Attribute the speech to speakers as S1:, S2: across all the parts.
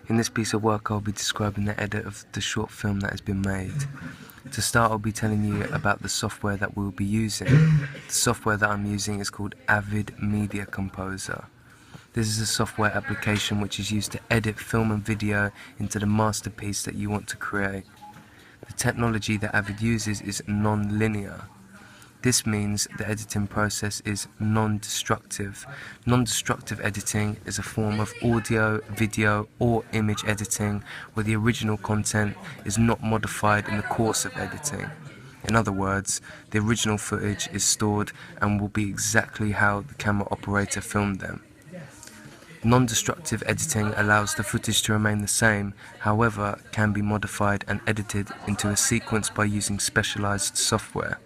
S1: In this piece of work I'll be describing the edit of the short film that has been made. To start, I'll be telling you about the software that we'll be using. The software that I'm using is called Avid Media Composer. This is a software application which is used to edit film and video into the masterpiece that you want to create. The technology that Avid uses is non-linear. This means the editing process is non-destructive. Non-destructive editing is a form of audio, video, or image editing where the original content is not modified in the course of editing. In other words, the original footage is stored and will be exactly how the camera operator filmed them. Non-destructive editing allows the footage to remain the same, however, can be modified and edited into a sequence by using specialized software.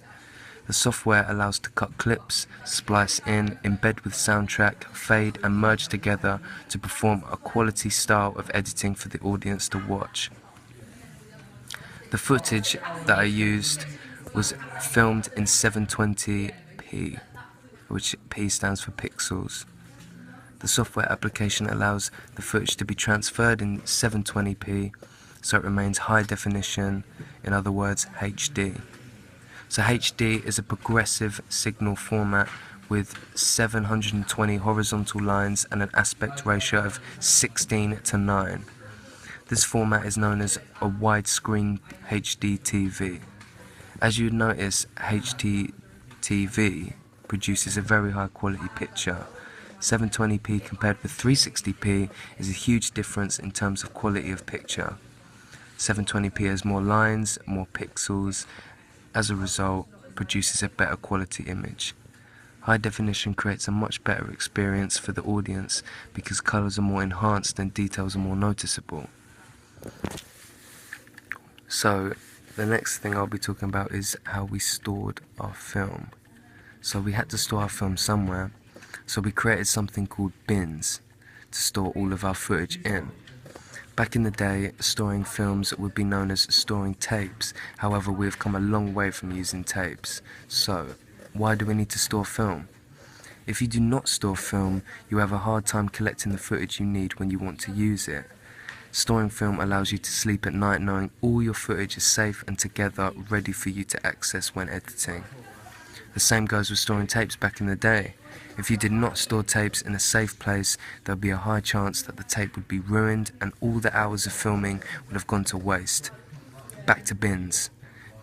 S1: The software allows to cut clips, splice in, embed with soundtrack, fade and merge together to perform a quality style of editing for the audience to watch. The footage that I used was filmed in 720p, which P stands for pixels. The software application allows the footage to be transferred in 720p, so it remains high definition, in other words HD. So HD is a progressive signal format with 720 horizontal lines and an aspect ratio of 16:9. This format is known as a widescreen HD TV. As you'd notice, HD TV produces a very high quality picture. 720p compared with 360p is a huge difference in terms of quality of picture. 720p has more lines, more pixels. As a result, produces a better quality image. High definition creates a much better experience for the audience because colors are more enhanced and details are more noticeable. So, the next thing I'll be talking about is how we stored our film. So we had to store our film somewhere, so we created something called bins to store all of our footage in. Back in the day, storing films would be known as storing tapes. However, we've come a long way from using tapes. So, why do we need to store film? If you do not store film, you have a hard time collecting the footage you need when you want to use it. Storing film allows you to sleep at night knowing all your footage is safe and together, ready for you to access when editing. The same goes with storing tapes back in the day. If you did not store tapes in a safe place, there would be a high chance that the tape would be ruined and all the hours of filming would have gone to waste. Back to bins.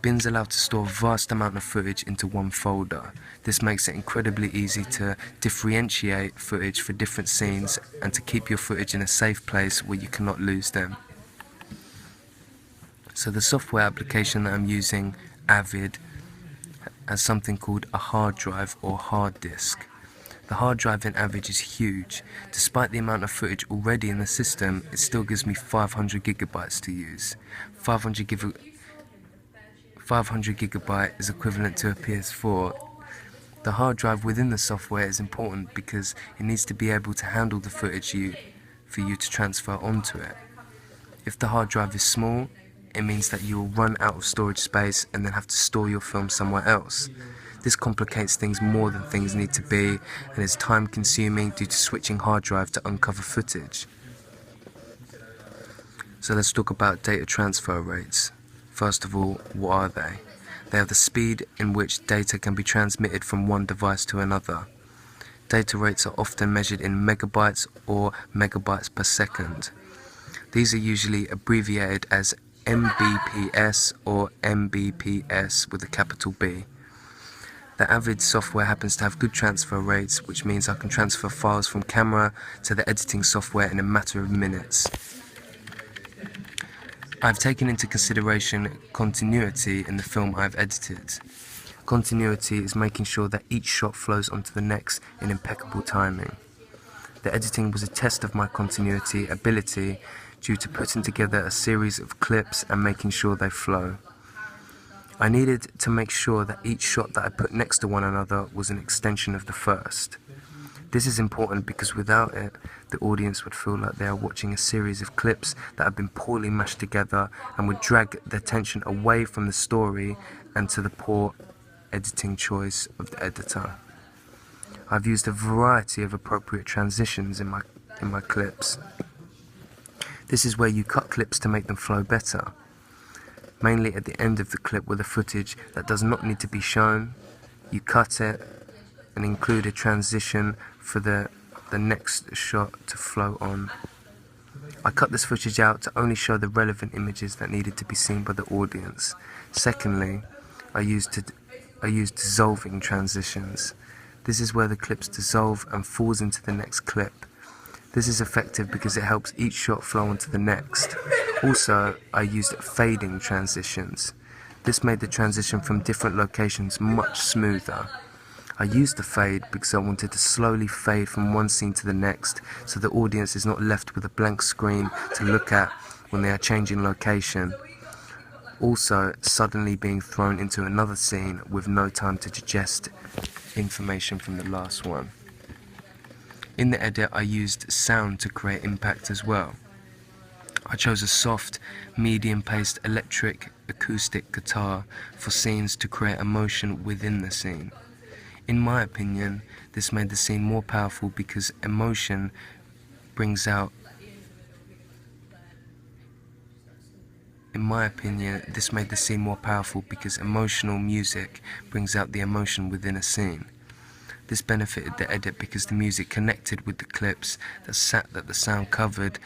S1: Bins allow to store a vast amount of footage into one folder. This makes it incredibly easy to differentiate footage for different scenes and to keep your footage in a safe place where you cannot lose them. So the software application that I'm using, Avid, has something called a hard drive or hard disk. The hard drive in Avid is huge. Despite the amount of footage already in the system, it still gives me 500 gigabytes to use. 500 gigabyte is equivalent to a PS4. The hard drive within the software is important because it needs to be able to handle the footage for you to transfer onto it. If the hard drive is small, it means that you will run out of storage space and then have to store your film somewhere else. This complicates things more than things need to be and is time consuming due to switching hard drive to uncover footage. So let's talk about data transfer rates. First of all, what are they? They are the speed in which data can be transmitted from one device to another. Data rates are often measured in megabytes or megabytes per second. These are usually abbreviated as Mbps or Mbps with a capital B. The Avid software happens to have good transfer rates, which means I can transfer files from camera to the editing software in a matter of minutes. I've taken into consideration continuity in the film I've edited. Continuity is making sure that each shot flows onto the next in impeccable timing. The editing was a test of my continuity ability due to putting together a series of clips and making sure they flow. I needed to make sure that each shot that I put next to one another was an extension of the first. This is important because without it, the audience would feel like they are watching a series of clips that have been poorly mashed together and would drag their attention away from the story and to the poor editing choice of the editor. I've used a variety of appropriate transitions in my clips. This is where you cut clips to make them flow better. Mainly at the end of the clip with the footage that does not need to be shown, you cut it and include a transition for the next shot to flow on. I cut this footage out to only show the relevant images that needed to be seen by the audience. Secondly, I used dissolving transitions. This is where the clips dissolve and falls into the next clip. This is effective because it helps each shot flow onto the next. Also, I used fading transitions. This made the transition from different locations much smoother. I used the fade because I wanted to slowly fade from one scene to the next, so the audience is not left with a blank screen to look at when they are changing location. Also, suddenly being thrown into another scene with no time to digest information from the last one. In the edit, I used sound to create impact as well. I chose a soft, medium-paced electric acoustic guitar for scenes to create emotion within the scene. In my opinion, this made the scene more powerful because emotion brings out emotional music brings out the emotion within a scene. This benefited the edit because the music connected with the clips that the sound covered,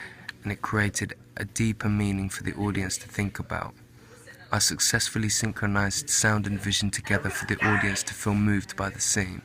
S1: and it created a deeper meaning for the audience to think about. I successfully synchronized sound and vision together for the audience to feel moved by the scene.